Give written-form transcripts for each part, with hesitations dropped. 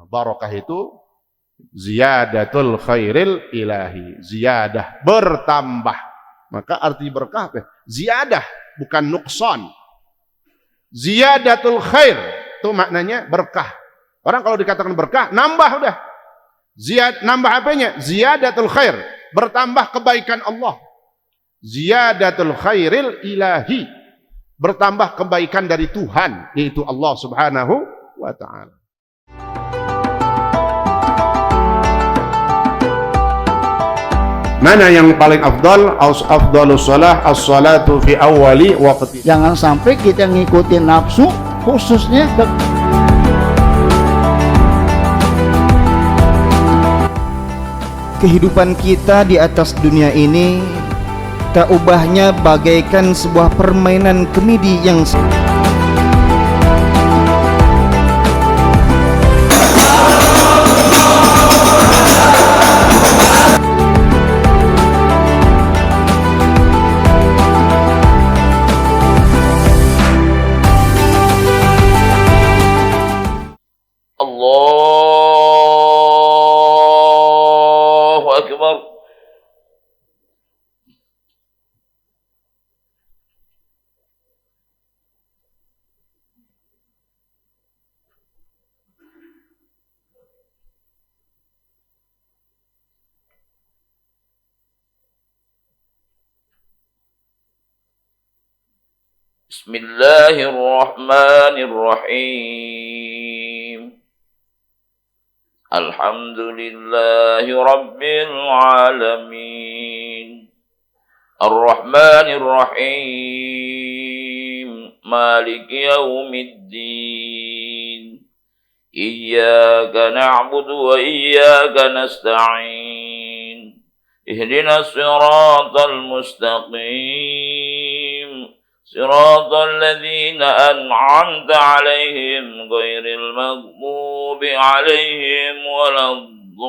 Barokah itu ziyadatul khairil ilahi, ziyadah, bertambah. Maka arti berkah apa? Ziyadah, bukan nukson. Ziyadatul khair itu maknanya berkah. Orang kalau dikatakan berkah, nambah udah. Nambah apanya? Ziyadatul khair, bertambah kebaikan Allah. Ziyadatul khairil ilahi, bertambah kebaikan dari Tuhan, yaitu Allah Subhanahu wa ta'ala. Mana yang paling afdal? Afdalus shalah as-salatu fi awwali waqti. Jangan sampai kita ngikutin nafsu, khususnya kehidupan kita di atas dunia ini tak ubahnya bagaikan sebuah permainan kemidi yang Allahu Akbar. Bismillahirrahmanirrahim. Alhamdulillahi Rabbil Alamin. Ar-Rahmanir Rahim. Maliki Yawmiddin. Iyyaka na'budu wa iyyaka nasta'in. Ihdinas siratal mustaqim. صراط الذين أنعمت عليهم غير المغضوب عليهم ولا الضالين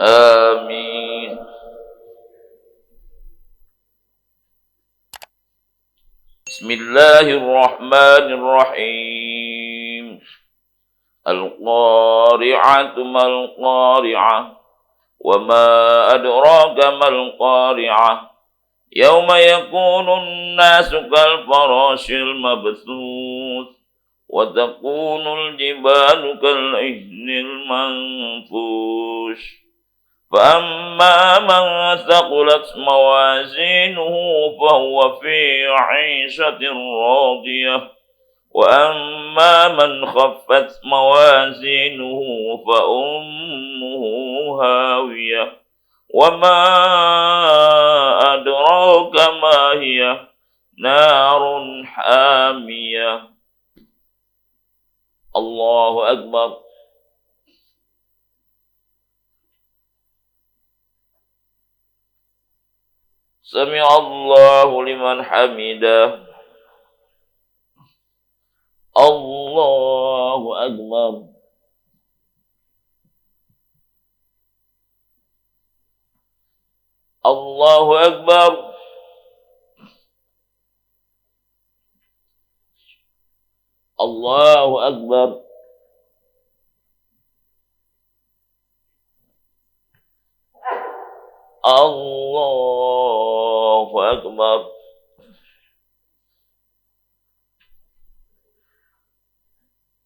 آمين. بسم الله الرحمن الرحيم. القارعة ما القارعة وما أدراك ما القارعة يوم يكون الناس كالفراش المبثوث وتكون الجبال كالعهن المنفوش فأما من ثقلت موازينه فهو في عيشة راضية وأما من خفت موازينه فأمه هاوية وما أدراك ما هي نار حامية. الله أكبر. سمع الله لمن حمده. الله أكبر. الله أكبر. الله أكبر. الله أكبر.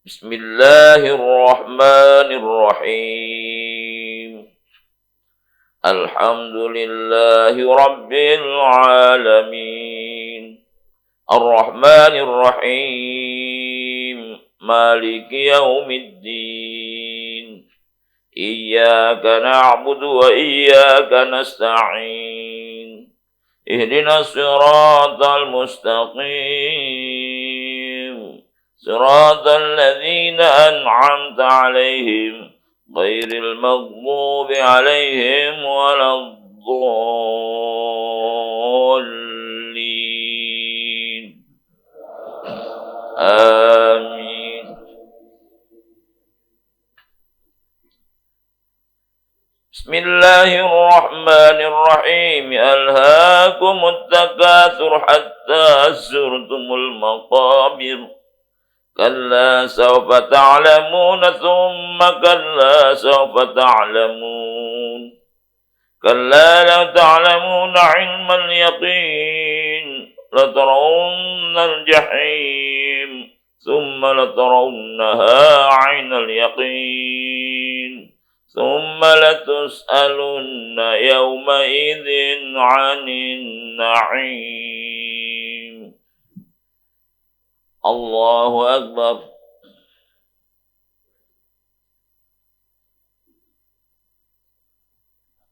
بسم الله الرحمن الرحيم. الحمد لله رب العالمين. الرحمن الرحيم. مالك يوم الدين. إياك نعبد وإياك نستعين. اهدنا الصراط المستقيم. صراط الذين أنعمت عليهم غير المغضوب عليهم ولا الضالين آمين. بسم الله الرحمن الرحمن الرحيم ألهاكم التكاثر حتى زرتم المقابر كلا سوف تعلمون ثم كلا سوف تعلمون كلا لو تعلمون علم اليقين لترون الجحيم ثم لترونها عين اليقين ثم لتسألن يومئذ عن النعيم. الله أكبر.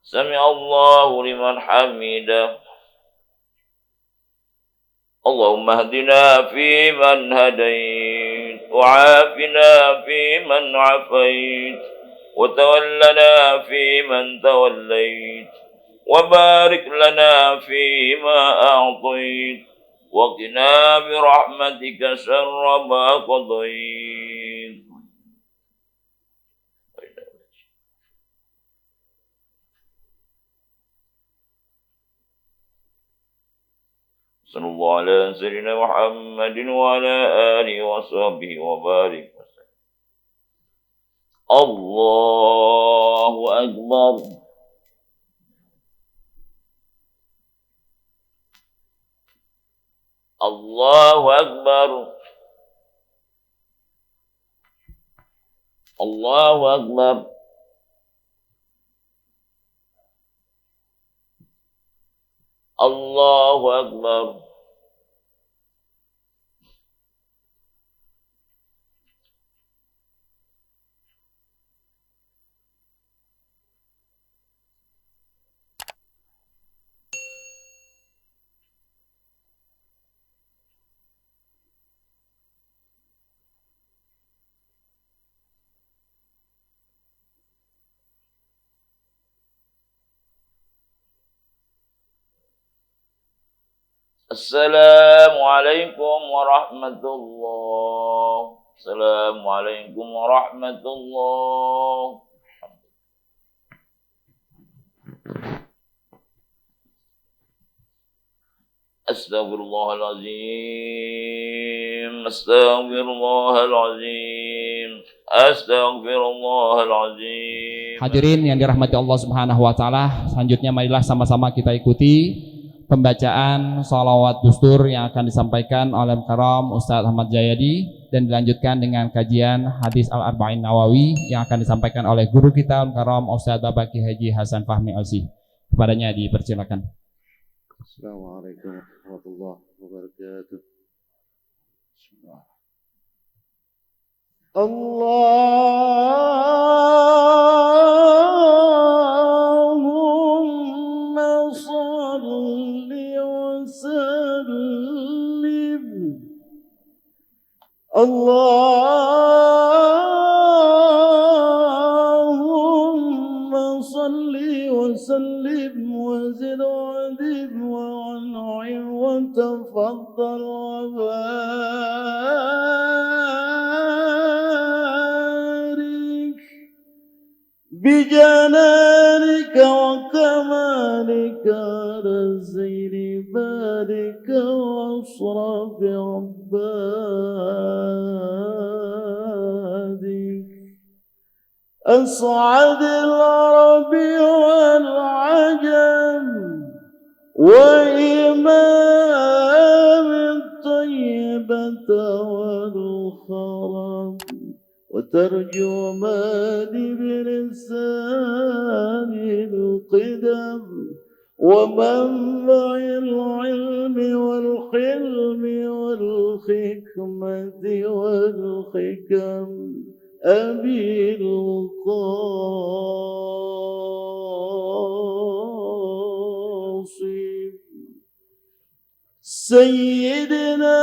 سمع الله لمن حمده. اللهم اهدنا فيمن هديت وعافنا فيمن عافيت وتولنا فيمن توليت وبارك لنا فيما أعطيت وقنا برحمتك شر ما قضيت. صلى الله على سيدنا محمد وعلى آله وصحبه وبارك وسلم. الله أكبر. الله أكبر. الله أكبر. الله أكبر. السلام عليكم ورحمة الله. السلام عليكم ورحمة الله. أستغفر الله العظيم. أستغفر الله العظيم. أستغفر الله العظيم. Hadirin yang dirahmati Allah Subhanahu wa taala, selanjutnya marilah sama-sama kita ikuti pembacaan sholawat dustur yang akan disampaikan oleh Karam Ustadz Ahmad Jayadi dan dilanjutkan dengan kajian hadis Al-Arba'in Nawawi yang akan disampaikan oleh guru kita Karam Ustadz Bapak Ki Haji Hasan Fahmi LC. Kepadanya dipersilakan. Assalamualaikum warahmatullahi wabarakatuh. Allahumma salli wa sallim. Allahumma salli wa sallim wa zid wa zid wa an'im wa tafaddal wa بجلالك وكمالك رزين بارك واشرف عبادك أسعد العرب والعجم وإمام الطيبة والخرم وترجمان بلسان القدم ومنبع العلم والحلم والحكمة والحكم أبي القاسم سيدنا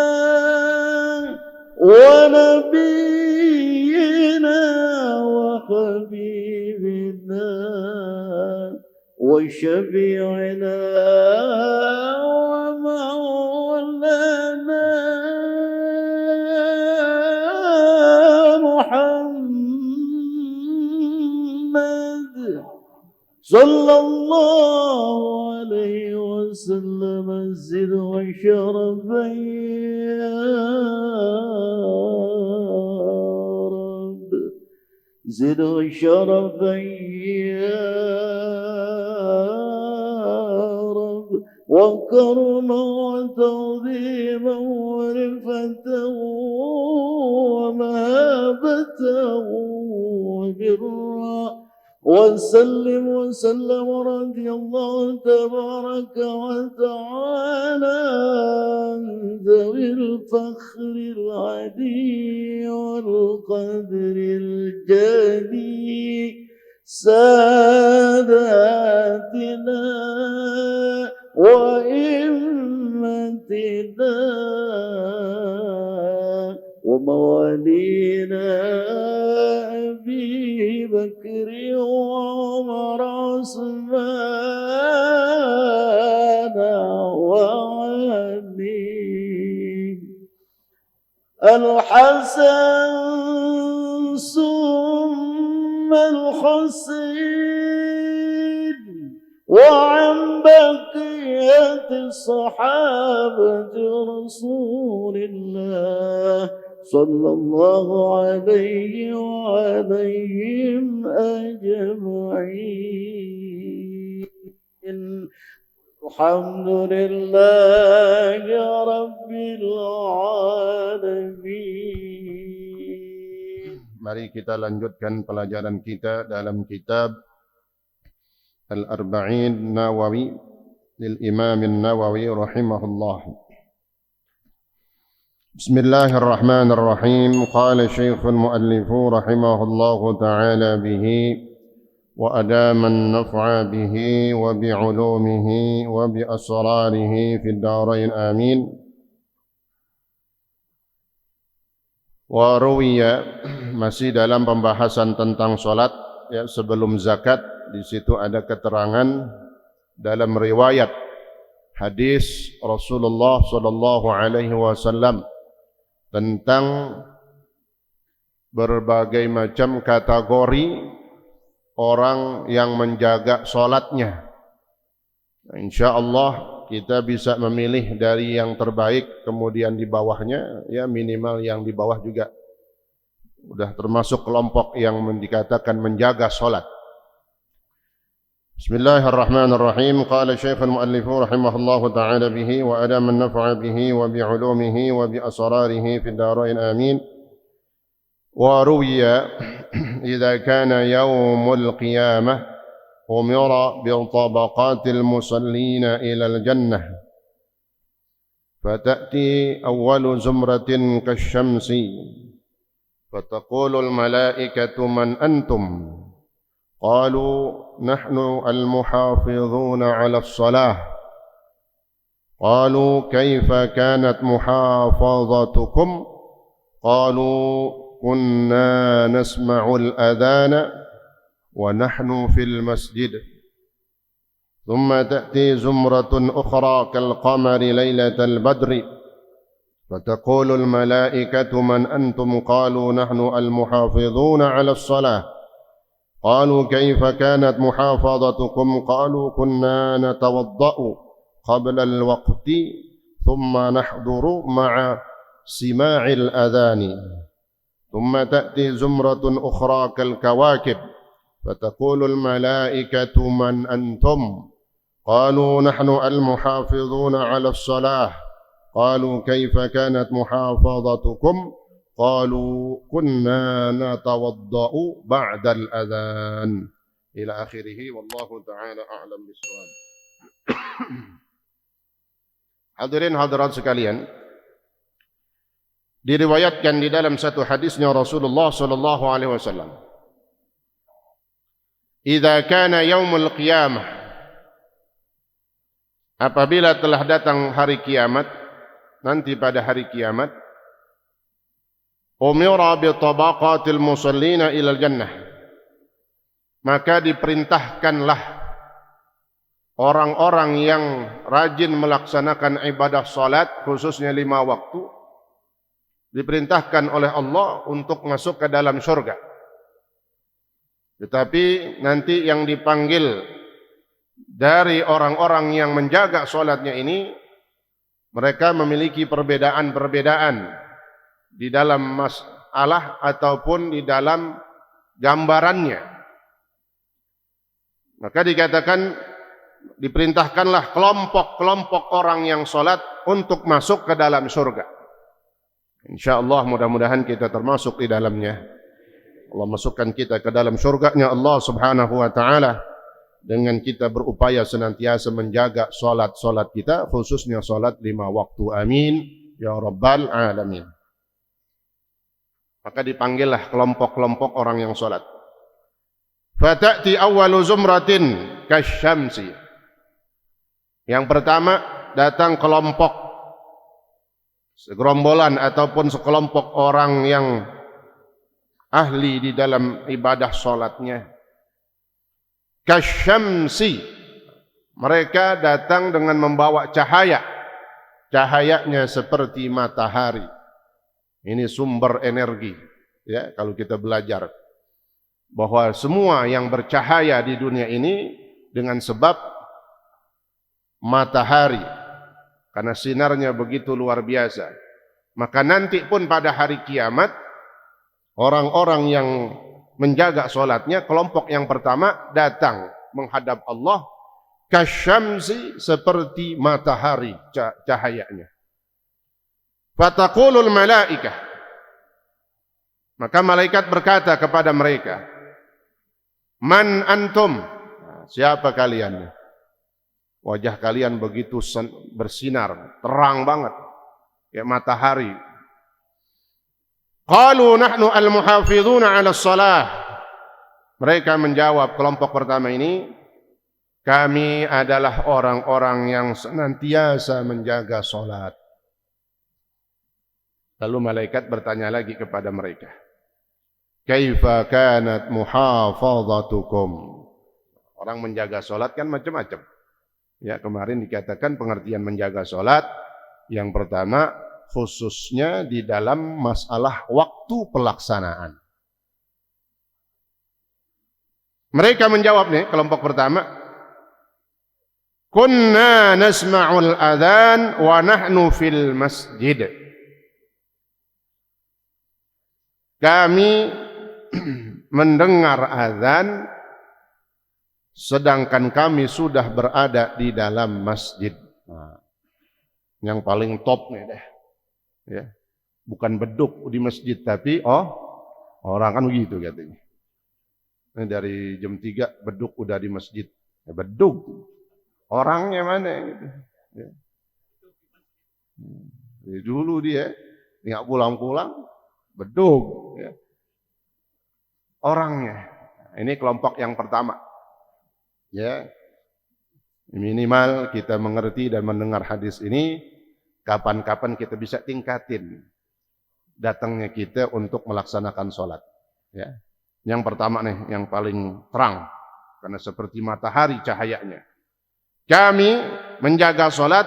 ونبينا وحبيبنا وشفيعنا ومولانا محمد صلى الله عليه وسلم زد وشرفا يا رب زد وشرفا يا رب وكرما وتعظيما ورفة ومهابة وبرا وسلم وسلم رضي الله تبارك وتعالى عن ذوي الفخر العلي والقدر الجلي ساداتنا وإمتنا وموالينا أبي بكر وعمر عثمان وعلي الحسن ثم الحسين وعن بقية الصحابة رسول الله صلى الله عليه وعليهم أجمعين الحمد لله رب العالمين. Mari kita lanjutkan pelajaran kita dalam kitab Al-Arba'in Nawawi lil Imam An-Nawawi rahimahullah. بسم الله الرحمن الرحيم. قال الشيخ المؤلف رحمه الله تعالى به وأدام النفع به وبعلومه وبأسراره في الدارين آمين. Waruwiya, masih dalam pembahasan tentang salat ya, sebelum zakat. Di situ ada keterangan dalam riwayat hadis Rasulullah sallallahu alaihi wasallam tentang berbagai macam kategori orang yang menjaga salatnya. Insyaallah kita bisa memilih dari yang terbaik, kemudian di bawahnya ya minimal yang di bawah juga udah termasuk kelompok yang dikatakan menjaga salat. Bismillahirrahmanirrahim. Qala Syekh al-Muallif rahimahullahu ta'ala bihi wa adama an-naf'a bihi wa bi'ulumihi wa bi asrarihi fi ad-darain amin. Wa ruwiya idza kana yawmul qiyamah umira bi tabaqatil musallina ila al-jannah fata'ti awwalu zumratin kasyamsi fataqulu al-malaikatu man antum قالوا نحن المحافظون على الصلاة قالوا كيف كانت محافظتكم قالوا كنا نسمع الأذان ونحن في المسجد ثم تأتي زمرة أخرى كالقمر ليلة البدر فتقول الملائكة من أنتم قالوا نحن المحافظون على الصلاة قالوا كيف كانت محافظتكم قالوا كنا نتوضأ قبل الوقت ثم نحضر مع سماع الأذان ثم تأتي زمرة أخرى كالكواكب فتقول الملائكة من أنتم قالوا نحن المحافظون على الصلاة قالوا كيف كانت محافظتكم قالوا كنا نتوضأ بعد الأذان إلى آخره والله تعالى أعلم بالصواب. Hadirin hadirat sekalian, diriwayatkan di dalam satu hadisnya Rasulullah sallallahu alaihi wasallam, "Idza kana yaumul qiyamah," apabila telah datang hari kiamat, nanti pada hari kiamat, umira bi tabaqatil musallina ilal jannah, maka diperintahkanlah orang-orang yang rajin melaksanakan ibadah salat khususnya 5 waktu, diperintahkan oleh Allah untuk masuk ke dalam surga. Tetapi nanti yang dipanggil dari orang-orang yang menjaga sholatnya ini, mereka memiliki perbedaan-perbedaan di dalam masalah ataupun di dalam gambarannya. Maka dikatakan, diperintahkanlah kelompok-kelompok orang yang sholat untuk masuk ke dalam surga. InsyaAllah mudah-mudahan kita termasuk di dalamnya. Allah masukkan kita ke dalam surganya Allah subhanahu wa ta'ala dengan kita berupaya senantiasa menjaga solat-solat kita, khususnya solat 5 waktu. Amin ya rabbal alamin. Maka dipanggillah kelompok-kelompok orang yang solat. Fata'ti awwalu zumratin kasyamsi. Yang pertama datang kelompok, segerombolan ataupun sekelompok orang yang ahli di dalam ibadah solatnya. Kasyamsi, mereka datang dengan membawa cahaya, cahayanya seperti matahari. Ini sumber energi, ya, kalau kita belajar bahwa semua yang bercahaya di dunia ini dengan sebab matahari, karena sinarnya begitu luar biasa. Maka nanti pun pada hari kiamat, orang-orang yang menjaga solatnya, kelompok yang pertama datang menghadap Allah, kasyamsi, seperti matahari cahayanya. Fataqulul malaikah, maka malaikat berkata kepada mereka, man antum, siapa kalian? Wajah kalian begitu bersinar, terang banget, kayak matahari. Qalu nahnu al-muhafizuna 'ala shalah. Mereka menjawab, kelompok pertama ini, kami adalah orang-orang yang senantiasa menjaga salat. Lalu malaikat bertanya lagi kepada mereka, kaifa kanat muhafazatukum? Orang menjaga salat kan macam-macam. Ya, kemarin dikatakan pengertian menjaga salat yang pertama khususnya di dalam masalah waktu pelaksanaan. Mereka menjawab nih, kelompok pertama, kunna nasma'ul adzan wa nahnu fil masjid. Kami mendengar azan sedangkan kami sudah berada di dalam masjid. Nah, yang paling top nih deh. Ya, bukan beduk di masjid, tapi orang kan begitu katanya. Ini dari jam 3 beduk udah di masjid. Ya, beduk. Orangnya mana gitu. Ya. Jadi dulu dia nggak pulang-pulang, beduk. Ya. Orangnya. Ini kelompok yang pertama. Ya, minimal kita mengerti dan mendengar hadis ini. Kapan-kapan kita bisa tingkatin datangnya kita untuk melaksanakan sholat. Ya. Yang pertama nih, yang paling terang, karena seperti matahari cahayanya. Kami menjaga sholat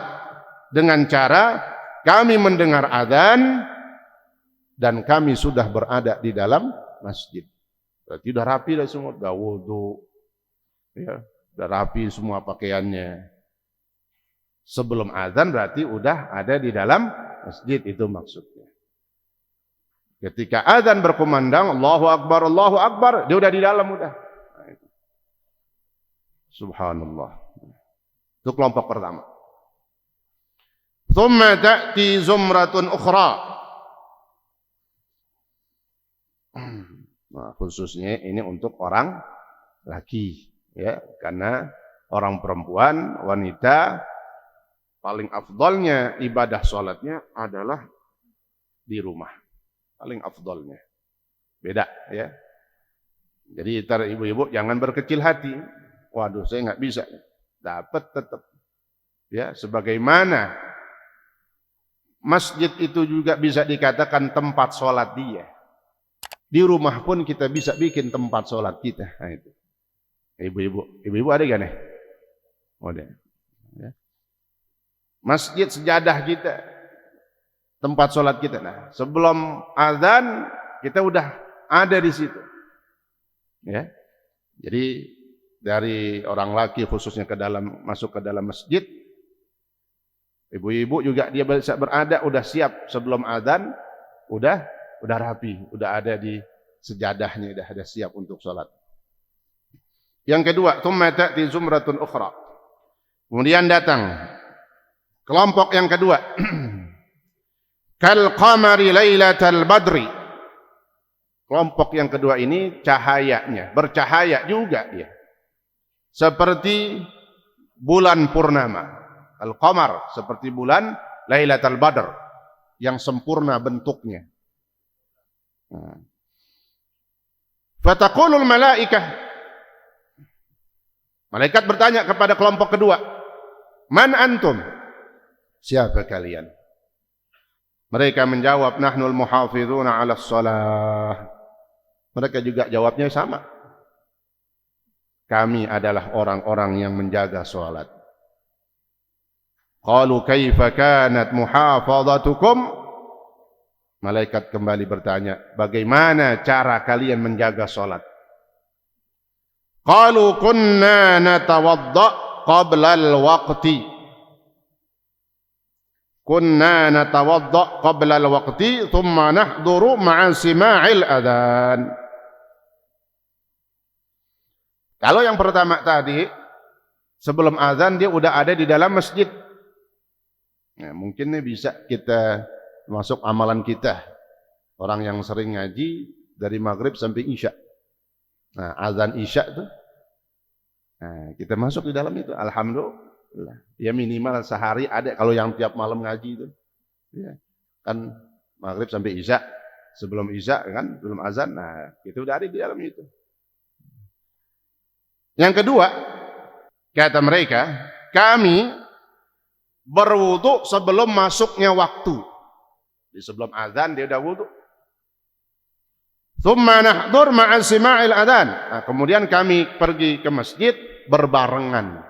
dengan cara kami mendengar adzan dan kami sudah berada di dalam masjid. Berarti udah rapi dah semua, udah wudu, ya, udah rapi semua pakaiannya. Sebelum azan berarti udah ada di dalam masjid, itu maksudnya. Ketika azan berkumandang, Allahu Akbar, dia udah di dalam udah. Nah, itu. Subhanallah. Itu kelompok pertama. Thumma ta'ti zumratun ukhra. Nah, khususnya ini untuk orang laki, ya, karena orang perempuan, wanita, paling afdalnya ibadah sholatnya adalah di rumah. Paling afdalnya. Beda ya. Jadi ntar ibu-ibu jangan berkecil hati. Waduh, saya nggak bisa. Dapat tetap. Ya, sebagaimana masjid itu juga bisa dikatakan tempat sholat dia. Di rumah pun kita bisa bikin tempat sholat kita. Nah, itu. Ibu-ibu ada gak nih? Ada. Ya. Masjid sejadah kita, tempat sholat kita. Nah, sebelum azan kita udah ada di situ. Ya, jadi dari orang laki khususnya masuk ke dalam masjid. Ibu-ibu juga dia berada udah siap sebelum azan, udah rapi, udah ada di sejadahnya, udah ada siap untuk salat. Yang kedua, tsumma ta'ti zumratun ukhra. Kemudian datang kelompok yang kedua. Kal qamari lailatal badri. Kelompok yang kedua ini cahayanya, bercahaya juga dia. Seperti bulan purnama. Al-qamar seperti bulan Lailatul Badr yang sempurna bentuknya. Fataqulul malaikah. Malaikat bertanya kepada kelompok kedua, "Man antum?" Siapa kalian? Mereka menjawab, "Nahnul muhafizuna 'alas shalah." Mereka juga jawabnya sama. Kami adalah orang-orang yang menjaga salat. Qalu kaifa kanat muhafazatukum? Malaikat kembali bertanya, bagaimana cara kalian menjaga salat? Qalu kunna natawadda qabla al-waqti. Kunna natawadda qabla al-waqti thumma nahduru ma'a sima'il adhan. Kalau yang pertama tadi, sebelum azan dia udah ada di dalam masjid. Nah, mungkin ini bisa kita masuk amalan kita. Orang yang sering ngaji dari maghrib sampai isya. Nah, azan isya tuh. Nah, kita masuk di dalam itu. Alhamdulillah. Ya minimal sehari ada kalau yang tiap malam ngaji itu. Ya. Kan maghrib sampai isya. Sebelum isya kan, belum azan. Nah, itu udah ada di dalam itu. Yang kedua, kata mereka, kami berwudu sebelum masuknya waktu. Di sebelum azan dia udah wudu. Tsumma nahdur ma'a sima'il adzan. Nah, kemudian kami pergi ke masjid berbarengan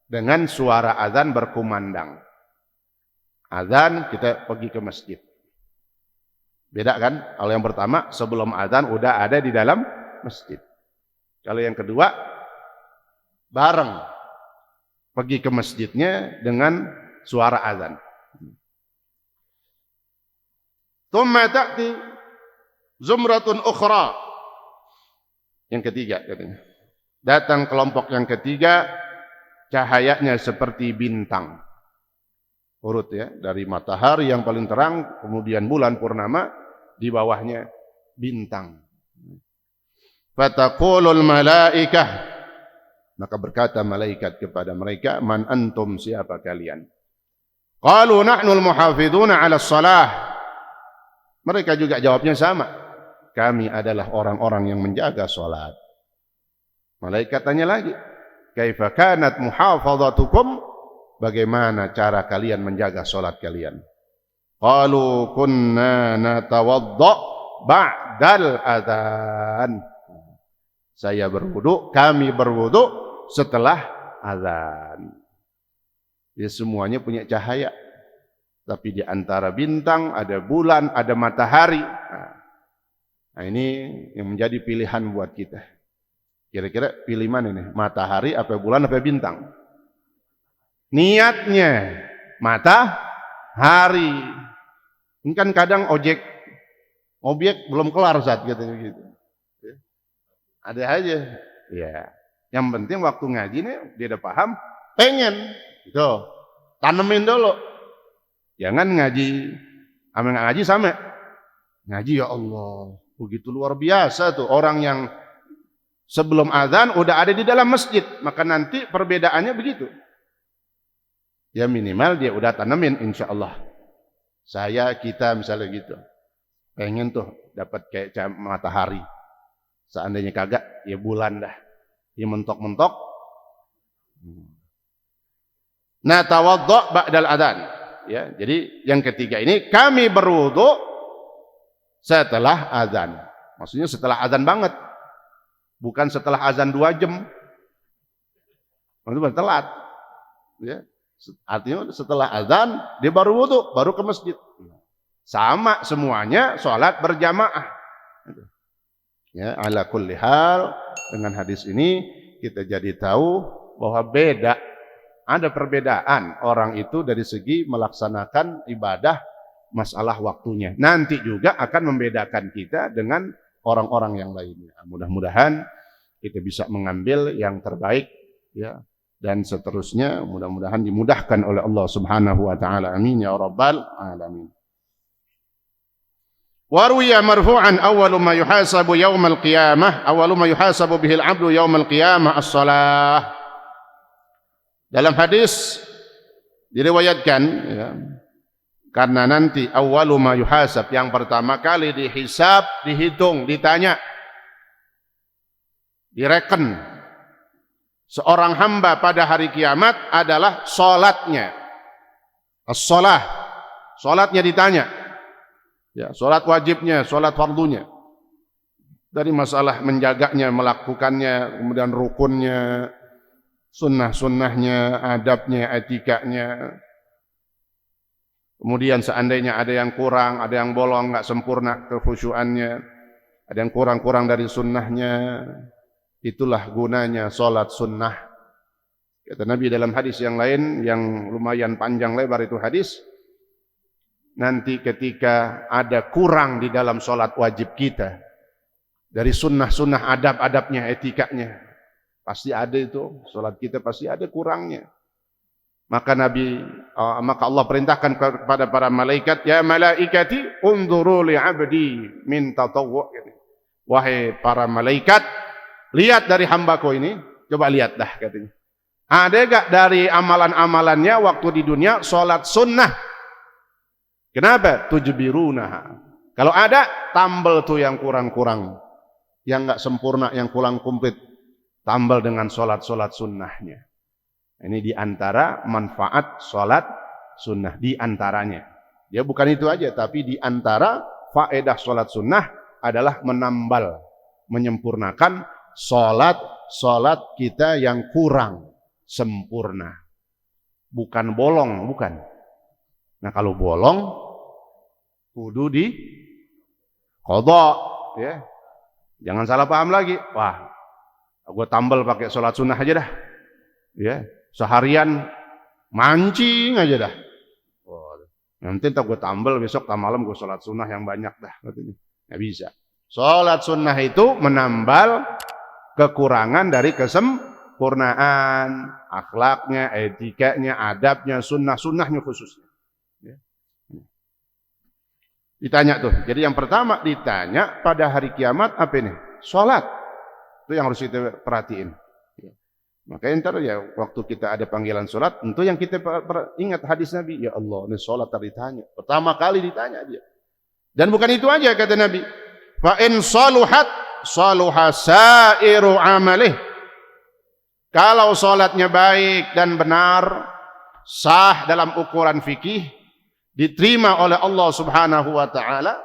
dengan suara azan berkumandang. Azan kita pergi ke masjid. Beda kan? Kalau yang pertama sebelum azan udah ada di dalam masjid. Kalau yang kedua bareng pergi ke masjidnya dengan suara azan. Tsumma ta'ti zumratun ukhra. Yang ketiga katanya. Datang kelompok yang ketiga, cahayanya seperti bintang. Urut ya, dari matahari yang paling terang, kemudian bulan purnama, di bawahnya bintang. Fataqulul malaikah. Maka berkata malaikat kepada mereka, man antum, siapa kalian? Qalu nahnul muhafizuna 'alas shalah. Mereka juga jawabnya sama. Kami adalah orang-orang yang menjaga salat. Malaikat tanya lagi, kaifa kanat muhafazatukum? Bagaimana cara kalian menjaga salat kalian? Qalu kunna natawadda ba'dal adzan. Saya berwudu, kami berwudu setelah azan. Ya, semuanya punya cahaya. Tapi di antara bintang ada bulan, ada matahari. Nah, ini yang menjadi pilihan buat kita. Kira-kira pilih mana nih? Matahari apa bulan apa bintang? Niatnya matahari. Ini kan kadang objek belum kelar saat gitu. Ada aja. Ya. Yang penting waktu ngaji nih dia udah paham, pengen gitu. Tanemin dulu. Jangan ngaji sama. Ngaji ya Allah, begitu luar biasa tuh orang yang sebelum azan udah ada di dalam masjid, maka nanti perbedaannya begitu. Ya minimal dia udah tanemin insyaallah. Kita misalnya gitu. Pengen tuh dapat kayak matahari. Seandainya kagak, ya bulan dah. Ya mentok-mentok. Nah, tawaddu' ba'dal adzan. Ya, jadi yang ketiga ini kami berwudu setelah azan. Maksudnya setelah azan banget. Bukan setelah azan 2 jam. Itu telat. Ya. Artinya setelah azan dia baru wudu, baru ke masjid. Sama semuanya salat berjamaah. Ya, ala kulli hal dengan hadis ini kita jadi tahu bahwa ada perbedaan orang itu dari segi melaksanakan ibadah masalah waktunya. Nanti juga akan membedakan kita dengan orang-orang yang lainnya. Mudah-mudahan kita bisa mengambil yang terbaik, ya, dan seterusnya. Mudah-mudahan dimudahkan oleh Allah Subhanahu wa taala. Amin ya rabbal alamin. Waruya marfu'an awwalu ma yuhasabu yaumal qiyamah, awwalu ma yuhasabu bihil 'abdu yaumal qiyamah as-shalah. Dalam hadis diriwayatkan, ya, karena nanti awwalu ma yuhasab, yang pertama kali dihisab, dihitung, ditanya, direken seorang hamba pada hari kiamat adalah salatnya. As-shalah, salatnya ditanya. Ya, salat wajibnya, salat fardunya. Dari masalah menjaganya, melakukannya, kemudian rukunnya, sunnah-sunnahnya, adabnya, etikanya. Kemudian seandainya ada yang kurang, ada yang bolong, enggak sempurna kekhusyuannya, ada yang kurang-kurang dari sunnahnya, itulah gunanya salat sunnah. Kata Nabi dalam hadis yang lain yang lumayan panjang lebar itu hadis, nanti ketika ada kurang di dalam sholat wajib kita, dari sunnah-sunnah adab-adabnya, etikanya, pasti ada itu, sholat kita pasti ada kurangnya. Maka maka Allah perintahkan kepada para malaikat, ya malaikati unzuru li abdi min tatawwu'. Wahai para malaikat, lihat dari hambaku ini, coba lihat dah katanya. Ada gak dari amalan-amalannya waktu di dunia sholat sunnah? Kenapa? Tujbiruna. Kalau ada, tambal tuh yang kurang-kurang, yang enggak sempurna, yang kurang komplit, tambal dengan sholat-sholat sunnahnya. Ini diantara manfaat sholat sunnah, diantaranya. Ya bukan itu aja, tapi diantara faedah sholat sunnah adalah menambal, menyempurnakan sholat kita yang kurang sempurna. Bukan bolong, bukan. Nah kalau bolong, kudu di qadha, ya. Jangan salah paham lagi. Wah, gue tambal pakai sholat sunnah aja dah. Ya, seharian mancing aja dah. Oh, nanti tak gue tambal, besok malam gue sholat sunnah yang banyak dah katanya. Nggak bisa. Sholat sunnah itu menambal kekurangan dari kesempurnaan, akhlaknya, etikanya, adabnya, sunnahnya khususnya. Ditanya tuh. Jadi yang pertama ditanya pada hari kiamat apa ini? Salat. Itu yang harus kita perhatiin. Makanya ntar ya waktu kita ada panggilan salat, tentu yang kita ingat hadis Nabi, ya Allah, ini salat tadi ditanya. Pertama kali ditanya dia. Dan bukan itu aja kata Nabi. Fa in saluhat saluha sairu amalih. Kalau salatnya baik dan benar, sah dalam ukuran fikih, diterima oleh Allah Subhanahu wa taala,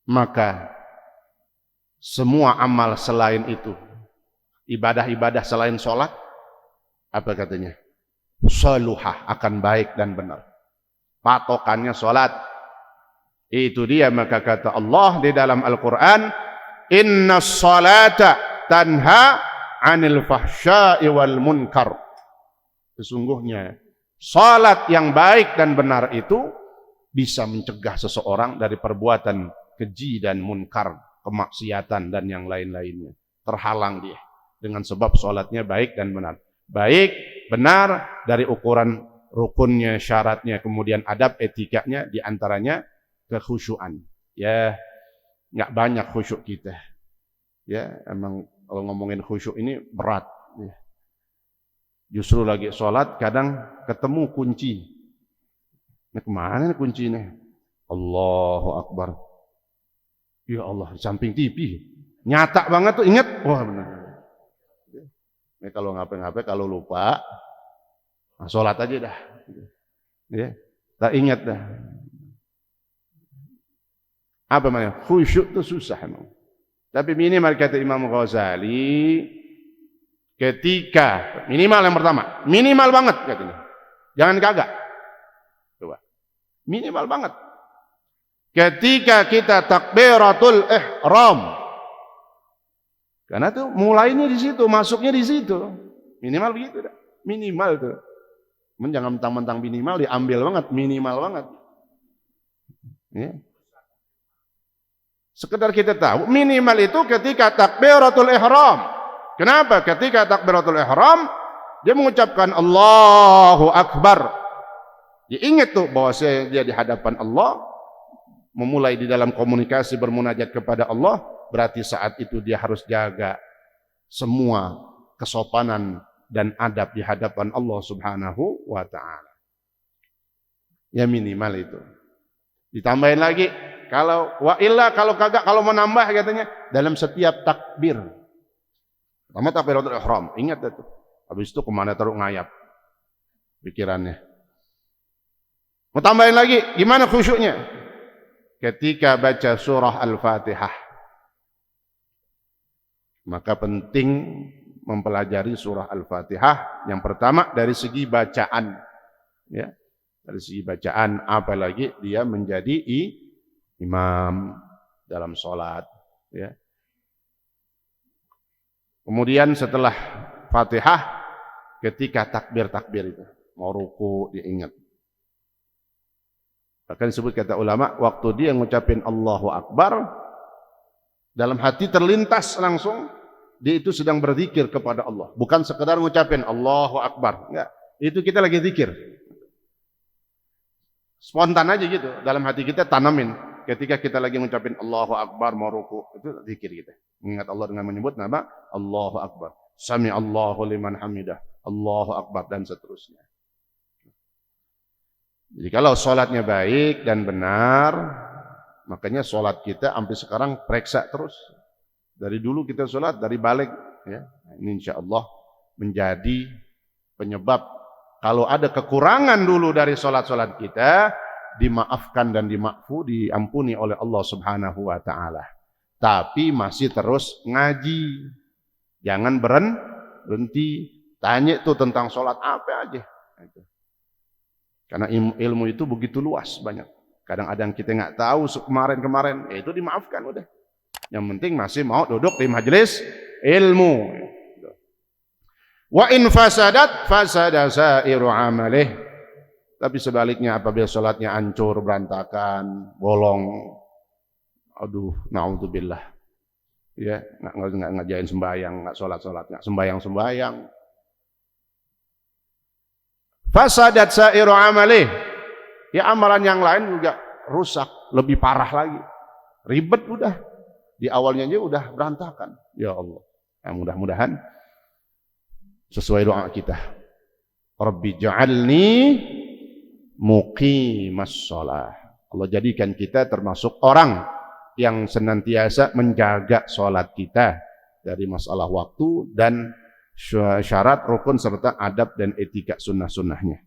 maka semua amal selain itu, ibadah-ibadah selain sholat, apa katanya? Saluhah, akan baik dan benar. Patokannya sholat. Itu dia, maka kata Allah di dalam Al-Quran, inna sholata tanha anil fahsya'i wal munkar. Sesungguhnya salat yang baik dan benar itu bisa mencegah seseorang dari perbuatan keji dan munkar, kemaksiatan dan yang lain-lainnya. Terhalang dia dengan sebab salatnya baik dan benar. Baik, benar dari ukuran rukunnya, syaratnya, kemudian adab, etikanya, diantaranya kekhusyuan. Ya, nggak banyak khusyuk kita. Ya, emang kalau ngomongin khusyuk ini berat. Ya. Justru lagi sholat kadang ketemu kunci. Ini kemana nih kuncinya? Allahu Akbar. Ya Allah, di samping TV. Nyata banget tuh, ingat. Wah benar. Ini kalau ngapain-ngapain, kalau lupa, nah, sholat aja dah. Ya, tak ingat dah. Apa namanya? Khusyuk itu susah emang. Tapi minimal kata Imam Ghazali, ketika minimal yang pertama, minimal banget katanya. Jangan kagak. Coba. Minimal banget. Ketika kita takbiratul ihram, Karena tuh mulainya di situ, masuknya di situ. Minimal begitu dah. Minimal tuh. Jangan mentang-mentang minimal diambil banget, minimal banget. Ya. Sekedar kita tahu, minimal itu ketika takbiratul ihram. Kenapa? Ketika takbiratul ihram, dia mengucapkan Allahu Akbar. Dia ingat tuh bahwa dia di hadapan Allah, memulai di dalam komunikasi bermunajat kepada Allah, berarti saat itu dia harus jaga semua kesopanan dan adab di hadapan Allah Subhanahu wa ta'ala. Ya minimal itu. Ditambahin lagi, kalau kagak, kalau mau nambah katanya dalam setiap takbir. Pertama takbiratul ihram, ingat itu. Habis itu kemana taruh ngayap pikirannya. Mau tambahin lagi, gimana khusyuknya? Ketika baca surah Al-Fatihah. Maka penting mempelajari surah Al-Fatihah yang pertama dari segi bacaan, ya. Dari segi bacaan, apalagi dia menjadi imam dalam sholat, ya. Kemudian setelah Fatihah, ketika takbir itu mau ruku dia ingat. Bahkan disebut kata ulama, waktu dia ngucapin Allahu Akbar, dalam hati terlintas langsung dia itu sedang berzikir kepada Allah, bukan sekedar ngucapin Allahu Akbar. Enggak, itu kita lagi zikir. Spontan aja gitu, dalam hati kita tanamin. Ketika kita lagi ngucapin Allahu Akbar mau ruku, itu zikir kita. Mengingat Allah dengan menyebut nama Allahu Akbar. Sami Allahu liman hamidah, Allahu Akbar, dan seterusnya. Jadi kalau sholatnya baik dan benar, makanya sholat kita sampai sekarang periksa terus. Dari dulu kita sholat, dari balik, ya. Ini insya Allah menjadi penyebab kalau ada kekurangan dulu dari sholat-sholat kita, dimaafkan dan diampuni oleh Allah Subhanahu wa ta'ala. Tapi masih terus ngaji. Jangan berhenti. Tanya tuh tentang sholat apa aja. Karena ilmu itu begitu luas banyak. Kadang ada yang kita nggak tahu kemarin-kemarin, itu dimaafkan udah. Yang penting masih mau duduk di majelis ilmu. Wa in fasadat fasada sairu amalih. Tapi sebaliknya apabila salatnya hancur, berantakan, bolong, aduh, naudzubillah. Ya, nggak ngajain sembahyang, nggak salat, nggak sembahyang. Fasadat sairu amalih. Ya amalan yang lain juga rusak, lebih parah lagi. Ribet udah. Di awalnya aja udah berantakan. Ya Allah. Ya, mudah-mudahan sesuai doa kita. Rabbi ja'alni muqimas shalah. Allah jadikan kita termasuk orang yang senantiasa menjaga salat kita dari masalah waktu dan syarat, rukun, serta adab dan etika sunnah-sunnahnya.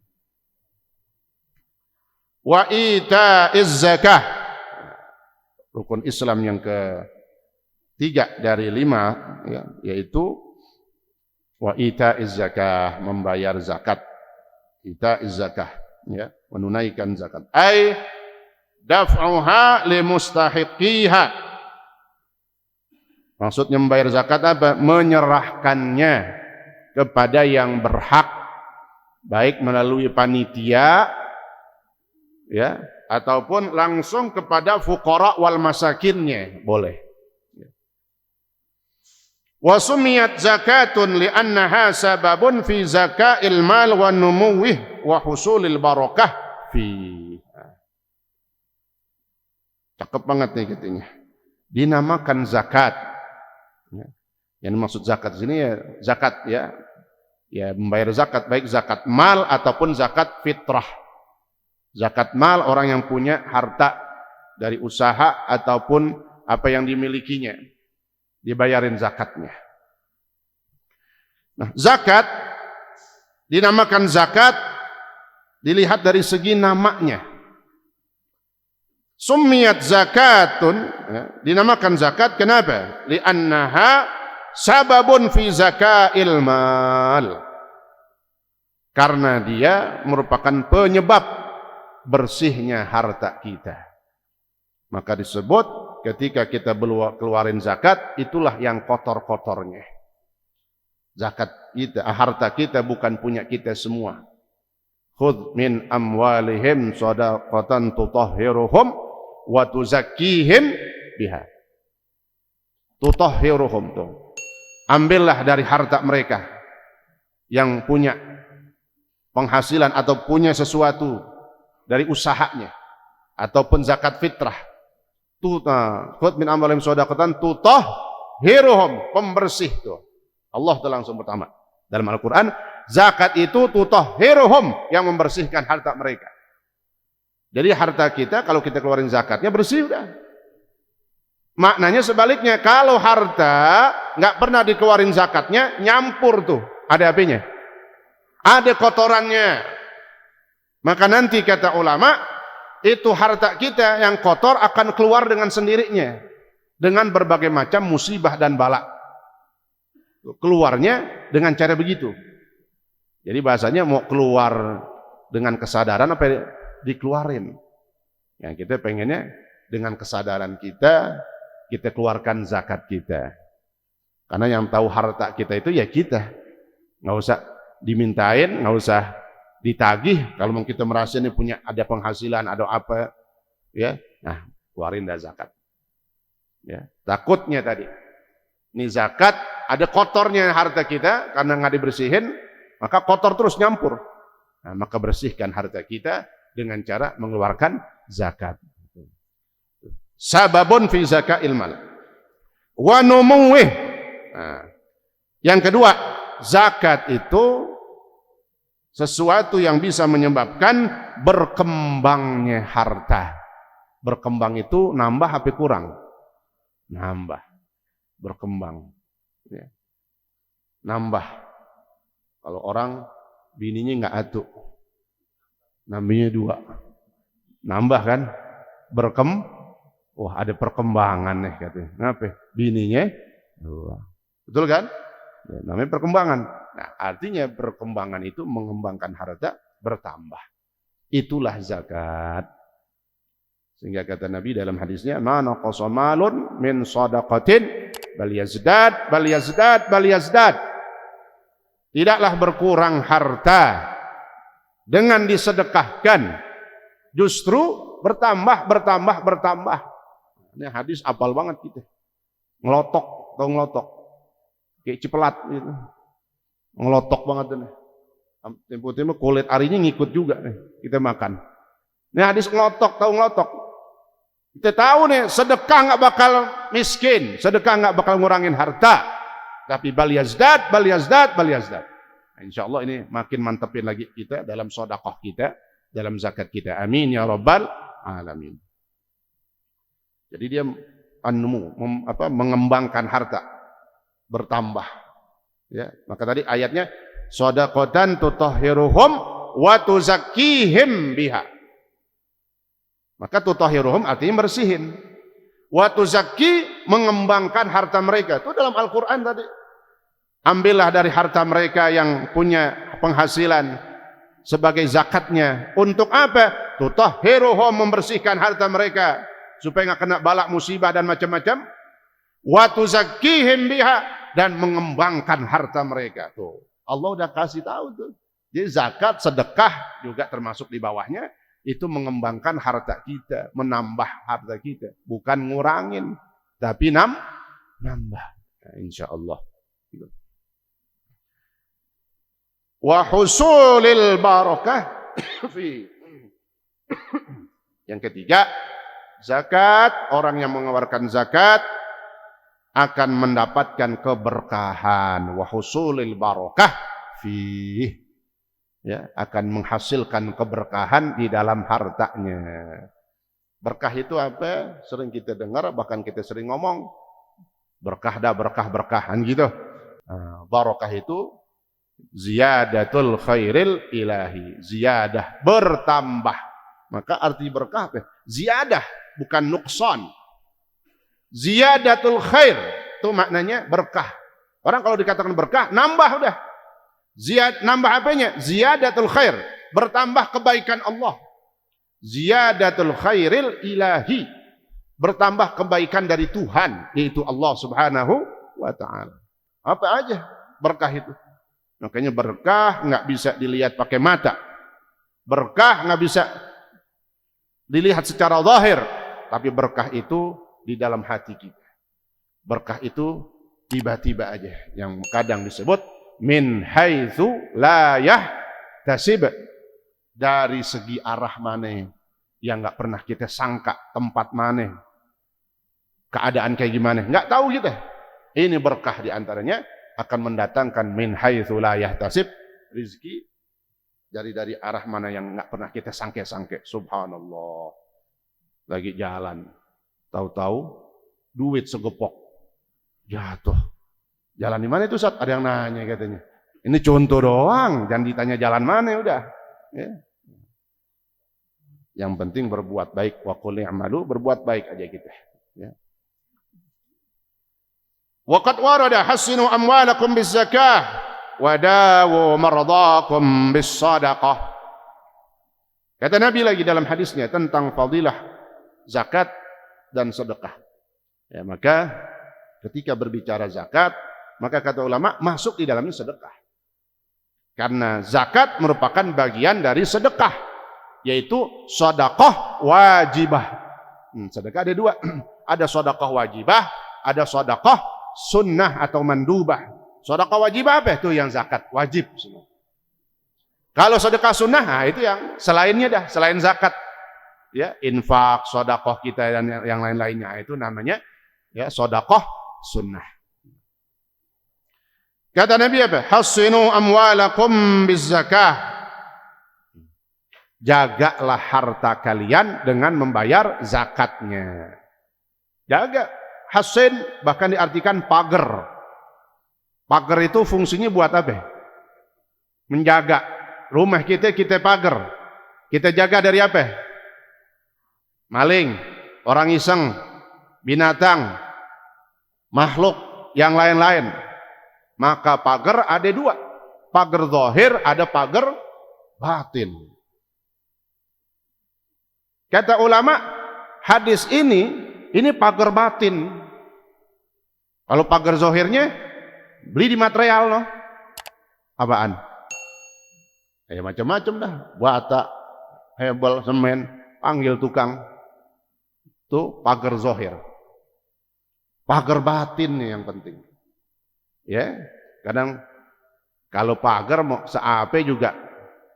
Wa ita'iz zakah. Rukun Islam yang ketiga dari 5, ya, yaitu wa ita'iz zakah, membayar zakat. Ita'iz zakah, ya, menunaikan zakat. Ai daf'uha li mustahiqiha. Maksudnya membayar zakat apa? Menyerahkannya kepada yang berhak, baik melalui panitia, ya, ataupun langsung kepada fuqara wal masakinnya, boleh. Wa sumiyat zakatun li'annaha sababun fi zakail mal wa numuwih wa husulil barakah fi. Cakep banget nih katanya. Dinamakan zakat. Yang maksud zakat sini ya zakat, ya. Ya, membayar zakat, baik zakat mal ataupun zakat fitrah. Zakat mal orang yang punya harta dari usaha ataupun apa yang dimilikinya, dibayarin zakatnya. Nah, zakat dinamakan zakat dilihat dari segi namanya. Summiyat zakatun, ya, dinamakan zakat kenapa? Li'annaha sababun fi zakail mal. Karena dia merupakan penyebab bersihnya harta kita. Maka disebut ketika kita keluarin zakat, itulah yang kotor-kotornya. Zakat kita, harta kita bukan punya kita semua. Khudh min amwalihim shadaqatan tutahhiruhum wa tuzakkihim biha. Tutahhiruhum tuh. Ambillah dari harta mereka yang punya penghasilan atau punya sesuatu dari usahanya ataupun zakat fitrah. Khudh min amwalihim shadaqatan tutahhiruhum, pembersih tuh. Allah telah langsung pertama dalam Al-Quran, zakat itu tutahhiruhum, yang membersihkan harta mereka. Jadi harta kita kalau kita keluarin zakatnya bersih udah. Maknanya sebaliknya, kalau harta nggak pernah dikeluarin zakatnya, nyampur tuh, ada apinya, ada kotorannya. Maka nanti kata ulama, itu harta kita yang kotor akan keluar dengan sendirinya, dengan berbagai macam musibah dan bala. Keluarnya dengan cara begitu. Jadi bahasanya mau keluar dengan kesadaran apa dikeluarin. Ya, kita pengennya dengan kesadaran kita keluarkan zakat kita. Karena yang tahu harta kita itu ya kita. Nggak usah dimintain, nggak usah ditagih. Kalau kita merasa ini punya ada penghasilan, ada apa, ya, nah keluarin dah zakat. Ya, takutnya tadi. Ini zakat, ada kotornya harta kita, karena nggak dibersihin, maka kotor terus nyampur. Nah, maka bersihkan harta kita dengan cara mengeluarkan zakat. Sababun fi zakail mal. Wa numuwih. Nah, yang kedua, zakat itu sesuatu yang bisa menyebabkan berkembangnya harta. Berkembang itu nambah apa kurang? Nambah. Berkembang, ya. Nambah. Kalau orang bininya nggak atu, namanya 2, nambah kan, wah ada perkembangan nih katanya. Kenapa? Bininya 2, betul kan? Ya, namanya perkembangan. Nah, artinya perkembangan itu mengembangkan harta bertambah. Itulah zakat. Sehingga kata Nabi dalam hadisnya, ma naqasa malun min shadaqatin bal yazdad bal yazdad bal yazdad. Tidaklah berkurang harta dengan disedekahkan, justru bertambah. Ini hadis apal banget kita. Ngelotok, tahu ngelotok? Kayak cipelat gitu. Ngelotok banget ini. Tempo-tempo kulit arinya ngikut juga nih kita makan. Ini hadis ngelotok, tahu ngelotok? Kita tahu nih, sedekah nggak bakal miskin, sedekah nggak bakal ngurangin harta, tapi bal yazdad. Nah, insya Allah ini makin mantepin lagi kita dalam sedekah kita, dalam zakat kita. Amin ya rabbal alamin. Jadi dia mengembangkan harta, bertambah. Ya, maka tadi ayatnya shadaqatan tutahhiruhum wa tuzakkihim biha. Maka tutahhiruhum artinya bersihin. Wa tuzakki, mengembangkan harta mereka. Itu dalam Al-Quran tadi. Ambillah dari harta mereka yang punya penghasilan sebagai zakatnya. Untuk apa? Tutahhiruhum, membersihkan harta mereka supaya nggak kena balak musibah dan macam-macam. Wa tuzakkihim biha, dan mengembangkan harta mereka. Tuh, Allah udah kasih tahu tuh. Jadi zakat, sedekah juga termasuk di bawahnya. Itu mengembangkan harta kita, menambah harta kita, bukan ngurangin, tapi nambah. Nah, insya Allah. Wa husulil barakah fi. Yang ketiga, zakat, orang yang mengeluarkan zakat akan mendapatkan keberkahan. Wa husulil barakah fi. Ya, akan menghasilkan keberkahan di dalam hartanya. Berkah itu apa? Sering kita dengar, bahkan kita sering ngomong, berkah dah, berkah-berkahan gitu. Barakah itu ziyadatul khairil ilahi, ziyadah, bertambah. Maka arti berkah apa? Ziyadah, bukan nuksan. Ziyadatul khair itu maknanya berkah. Orang kalau dikatakan berkah, nambah udah. Nambah apanya? Ziyadatul khair, bertambah kebaikan Allah. Ziyadatul khairil ilahi, bertambah kebaikan dari Tuhan, yaitu Allah Subhanahu wa ta'ala. Apa aja berkah itu. Makanya berkah nggak bisa dilihat pakai mata. Berkah nggak bisa dilihat secara zahir, tapi berkah itu di dalam hati kita. Berkah itu tiba-tiba aja, yang kadang disebut min haitsu la yahtasib, dari segi arah mana yang nggak pernah kita sangka, tempat mana, keadaan kayak gimana, nggak tahu kita. Ini berkah diantaranya akan mendatangkan min haitsu la yahtasib, rizki dari arah mana yang nggak pernah kita sangke-sangke. Subhanallah, lagi jalan, tahu-tahu duit segepok jatuh. Jalan di mana itu, Ustaz? Ada yang nanya katanya. Ini contoh doang, jangan ditanya jalan mana, udah. Ya. Yang penting berbuat baik, wa qul i'malu, berbuat baik aja kita. Ya. Wa qad warada hassinu amwalakum biz-zakah wa dawu maradakum bis-shadaqah. Kata Nabi lagi dalam hadisnya tentang fadilah zakat dan sedekah. Ya, maka ketika berbicara zakat, maka kata ulama masuk di dalamnya sedekah. Karena zakat merupakan bagian dari sedekah, yaitu sedekah wajibah. Sedekah ada dua, ada sedekah wajibah, ada sedekah sunnah atau mandubah. Sedekah wajibah apa? Itu yang zakat wajib semua. Kalau sedekah sunnah, nah itu yang selainnya dah, selain zakat. Ya, infak, sedekah kita dan yang lain-lainnya, itu namanya ya sedekah sunnah. Kata Nabi apa? Hassinu amwalakum bizzakah. Jagalah harta kalian dengan membayar zakatnya. Jaga. Hassin bahkan diartikan pagar. Pagar itu fungsinya buat apa? Menjaga. Rumah kita pagar. Kita jaga dari apa? Maling, orang iseng, binatang, makhluk yang lain-lain. Maka pagar ada dua. Pagar zahir, ada pagar batin. Kata ulama, hadis ini pagar batin. Kalau pagar zahirnya beli di material loh. Apaan? Ya macam-macam dah. Bata, hebel, semen, panggil tukang. Itu pagar zahir. Pagar batin nih yang penting. Ya, kadang kalau pagar mau seape juga,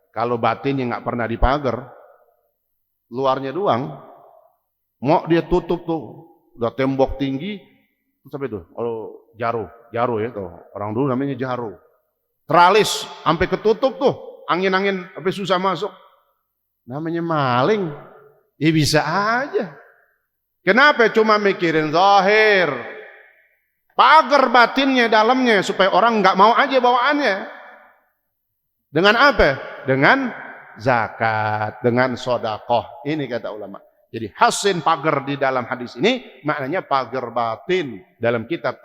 kalau batinnya nggak pernah dipagar, luarnya doang, mau dia tutup tuh, udah tembok tinggi, sampai itu, kalau jaru ya tuh, orang dulu namanya jaru, teralis sampai ketutup tuh, angin-angin sampai susah masuk, namanya maling, ya bisa aja. Kenapa cuma mikirin zahir? Pagar batinnya dalamnya supaya orang nggak mau aja bawaannya. Dengan apa? Dengan zakat, dengan sedekah. Ini kata ulama. Jadi hassin pagar di dalam hadis ini maknanya pagar batin. Dalam kitab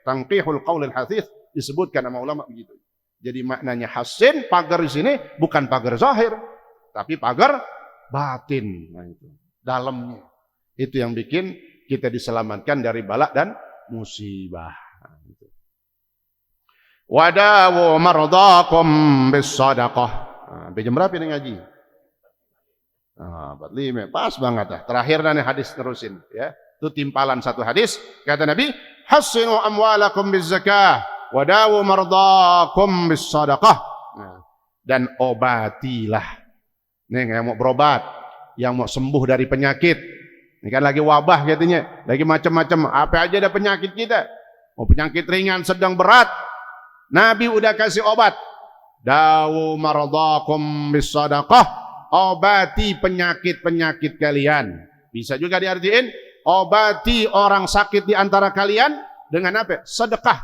Tanqihul Qaulil Hadits disebutkan sama ulama begitu. Jadi maknanya hassin pagar di sini bukan pagar zahir, tapi pagar batin. Nah itu dalamnya. Itu yang bikin kita diselamatkan dari bala dan musibah. Wadawu mardakum bis-shadaqah. Sampai jam berapa ini ngaji? 45. Pas banget dah. Terakhir nih hadis terusin ya. Itu timpalan satu hadis. Kata Nabi, hassinu amwalakum biz-zakah wadawu mardakum bis-shadaqah. Dan obatilah. Nih yang mau berobat, yang mau sembuh dari penyakit. Ini kan lagi wabah katanya, lagi macam-macam. Apa aja ada penyakit kita. Mau penyakit ringan, sedang, berat. Nabi udah kasih obat. Dawu maradakum bis-shadaqah. Obati penyakit-penyakit kalian. Bisa juga diartiin, obati orang sakit di antara kalian dengan apa? Sedekah.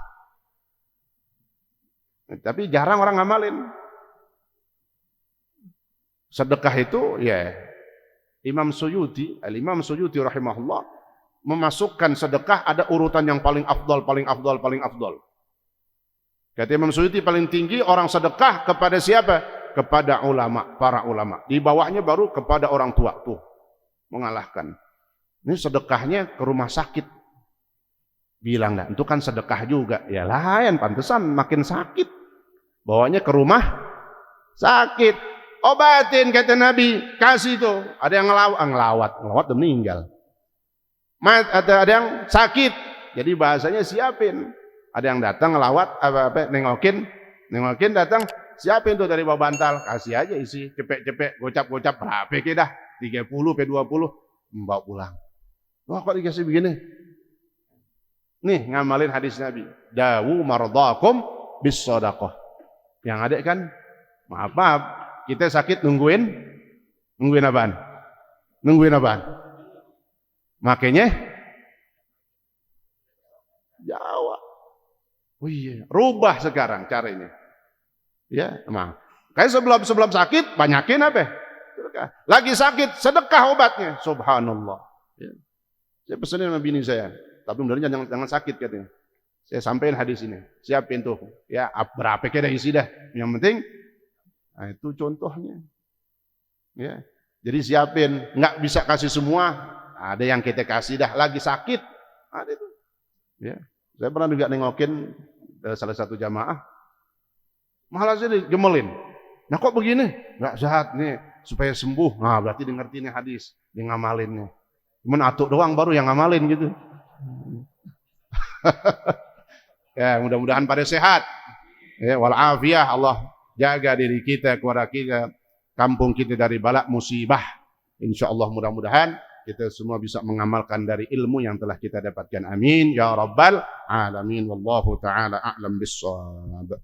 Tapi jarang orang ngamalin. Sedekah itu ya Imam Suyuti, Al-Imam Suyuti rahimahullah memasukkan sedekah ada urutan yang paling afdal. Kata Imam Suyuti paling tinggi orang sedekah kepada siapa? Kepada ulama, para ulama. Di bawahnya baru kepada orang tua tuh mengalahkan. Ini sedekahnya ke rumah sakit. Bilang dah, itu kan sedekah juga. Ya lain, pantesan makin sakit. Bawanya ke rumah sakit. Obatin kata Nabi, kasih itu. Ada yang ngelawat udah meninggal. Ada yang sakit, jadi bahasanya siapin. Ada yang datang ngelawat, nengokin datang, siapin tuh dari bawah bantal, kasih aja isi cepek-cepek, gocap-gocap, berapa dah? 30, 20, membawa pulang. Wah kok dikasih begini? Nih ngamalin hadis Nabi, dawu mardakum bis shadaqah. Yang ada kan, maaf, kita sakit nungguin apaan? Nungguin apaan? Makanya jawab. Oh iya, rubah sekarang caranya. Ya, emang. Kayak sebelum sakit banyakin apa? Sedekah. Lagi sakit, sedekah obatnya. Subhanallah. Ya. Saya pesanin sama bini saya, tapi mudah-mudahan jangan sakit katanya. Saya sampaikan hadis ini. Siapin tuh. Ya, berapa kira isi dah. Yang penting nah itu contohnya. Ya. Jadi siapin, nggak bisa kasih semua. Ada yang kita kasih dah lagi sakit. Ada itu. Ya. Saya pernah juga nengokin salah satu jamaah. Malah saya digemelin. Nah kok begini? Nggak sehat nih supaya sembuh. Nah berarti dia ngerti nih hadis, dia ngamalinnya. Cuman atuk doang baru yang ngamalin gitu. Ya mudah-mudahan pada sehat. Ya walafiah Allah jaga diri kita, keluarga kita, kampung kita dari balak musibah. Insyaallah mudah-mudahan kita semua bisa mengamalkan dari ilmu yang telah kita dapatkan. Amin ya rabbal alamin. Wallahu taala a'lam bissawab.